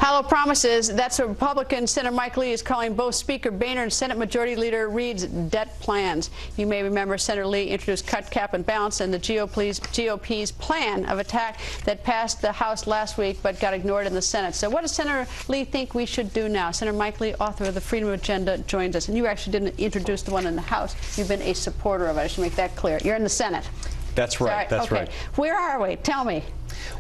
Hollow promises. That's what Republican Senator Mike Lee is calling both Speaker Boehner and Senate Majority Leader Reid's debt plans. You may remember Senator Lee introduced cut, cap, and balance and the GOP's plan of attack that passed the House last week but got ignored in the Senate. So what does Senator Lee think we should do now? Senator Mike Lee, author of the Freedom Agenda, joins us. And you actually didn't introduce the one in the House. You've been a supporter of it. I should make that clear. You're in the Senate. That's right. That's right. Where are we? Tell me.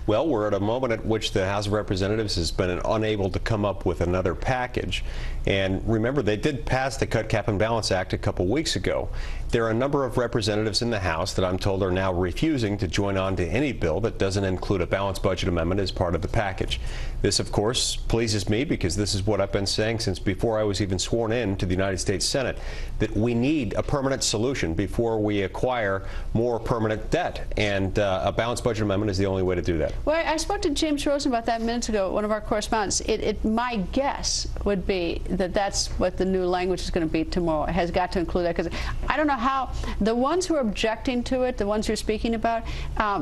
Well, we're at a moment at which the House of Representatives has been unable to come up with another package. And remember, they did pass the Cut, Cap, and Balance Act a couple weeks ago. There are a number of representatives in the House that I'm told are now refusing to join on to any bill that doesn't include a balanced budget amendment as part of the package. This, of course, pleases me because this is what I've been saying since before I was even sworn in to the United States Senate, that we need a permanent solution before we acquire more permanent debt. And a balanced budget amendment is the only way to do that. Well, I spoke to James Rosen about that minutes ago, one of our correspondents. My guess would be that that's what the new language is going to be tomorrow. It has got to include that, because I don't know how the ones who are objecting to it, the ones you're speaking about,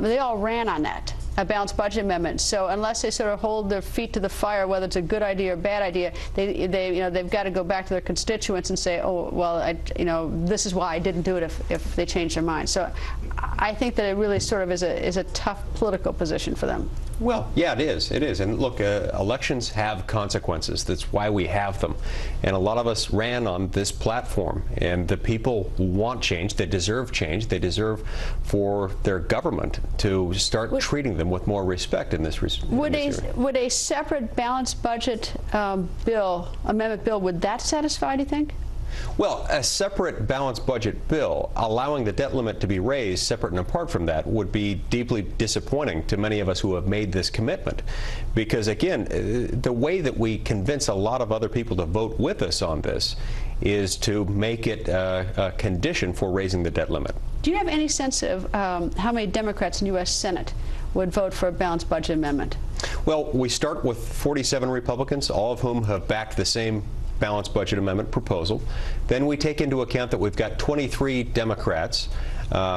they all ran on that, a balanced budget amendment. So unless they sort of hold their feet to the fire, whether it's a good idea or bad idea, they've got to go back to their constituents and say, oh, well, this is why I didn't do it if they change their mind. So I think that it really sort of is a tough political position for them. Well, yeah, it is. It is. And look, elections have consequences. That's why we have them. And a lot of us ran on this platform. And the people want change. They deserve change. They deserve for their government to start treating them with more respect in this area. Would a separate balanced budget amendment bill, would that satisfy, do you think? Well, a separate balanced budget bill allowing the debt limit to be raised separate and apart from that would be deeply disappointing to many of us who have made this commitment. Because, again, the way that we convince a lot of other people to vote with us on this is to make it a condition for raising the debt limit. Do you have any sense of how many Democrats in the U.S. Senate would vote for a balanced budget amendment? Well, we start with 47 Republicans, all of whom have backed the same balanced budget amendment proposal. Then we take into account that we've got 23 Democrats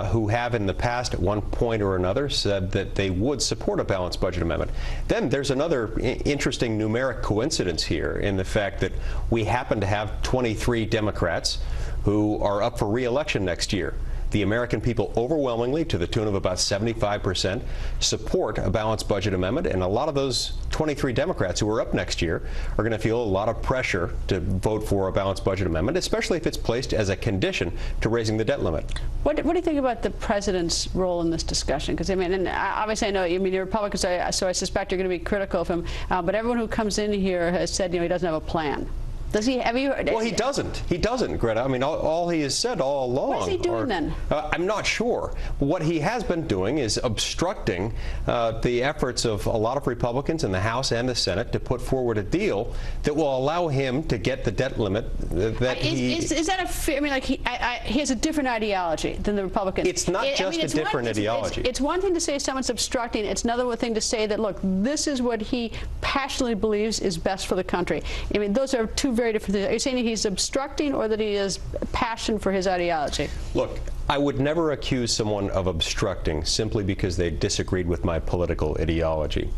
who have in the past at one point or another said that they would support a balanced budget amendment. Then there's another interesting numeric coincidence here in the fact that we happen to have 23 Democrats who are up for re-election next year. The American people overwhelmingly, to the tune of about 75%, support a balanced budget amendment, and a lot of those 23 Democrats who are up next year are going to feel a lot of pressure to vote for a balanced budget amendment, especially if it's placed as a condition to raising the debt limit. What do you think about the president's role in this discussion? Because, I mean, and obviously I know, you're Republicans, so I suspect you're going to be critical of him, but everyone who comes in here has said, he doesn't have a plan. Does he? Have you heard? Well, he doesn't. He doesn't, Greta. I mean, all he has said all along. What is he doing then? I'm not sure. What he has been doing is obstructing the efforts of a lot of Republicans in the House and the Senate to put forward a deal that will allow him to get the debt limit that is that a fair? I mean, like he has a different ideology than the Republicans. It's not just a different ideology. It's one thing to say someone's obstructing. It's another thing to say that, look, this is what he passionately believes is best for the country. I mean, those are two very different things. Are you saying that he's obstructing or that he has passion for his ideology? Look, I would never accuse someone of obstructing simply because they disagreed with my political ideology.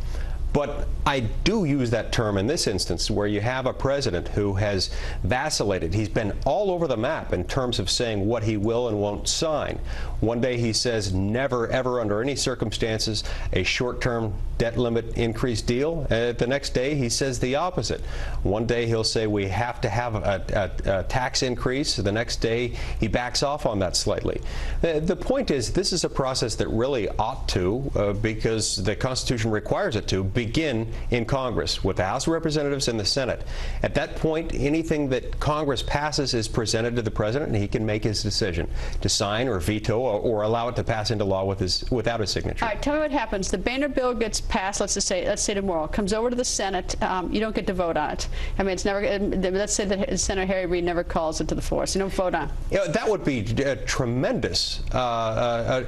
But I do use that term in this instance where you have a president who has vacillated. He's been all over the map in terms of saying what he will and won't sign. One day he says never, ever, under any circumstances, a short-term debt limit increase deal. The next day he says the opposite. One day he'll say we have to have a tax increase. The next day he backs off on that slightly. The point is, this is a process that really ought to, because the Constitution requires it to, begin in Congress with the House of Representatives and the Senate. At that point, anything that Congress passes is presented to the president, and he can make his decision to sign or veto or allow it to pass into law without his signature. All right, tell me what happens. The Boehner bill gets passed. Let's say tomorrow. Comes over to the Senate. You don't get to vote on it. I mean, it's never. Let's say that Senator Harry Reid never calls it to the floor. So you don't vote on it. That would be a tremendous affront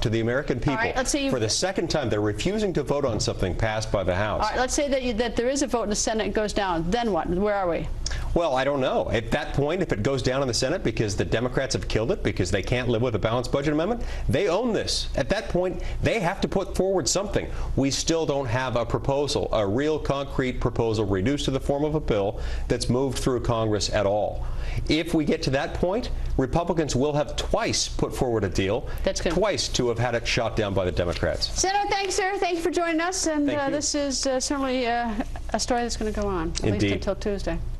to the American people. All right, let's say for the second time, they're refusing to vote on something passed by the House. All right, let's say that there is a vote in the Senate and goes down. Then what? Where are we? Well, I don't know. At that point, if it goes down in the Senate because the Democrats have killed it, because they can't live with a balanced budget amendment, they own this. At that point, they have to put forward something. We still don't have a proposal, a real concrete proposal reduced to the form of a bill that's moved through Congress at all. If we get to that point, Republicans will have twice put forward a deal, twice to have had it shot down by the Democrats. Senator, thanks, sir. Thank you for joining us. And this is certainly a story that's going to go on, at least until Tuesday.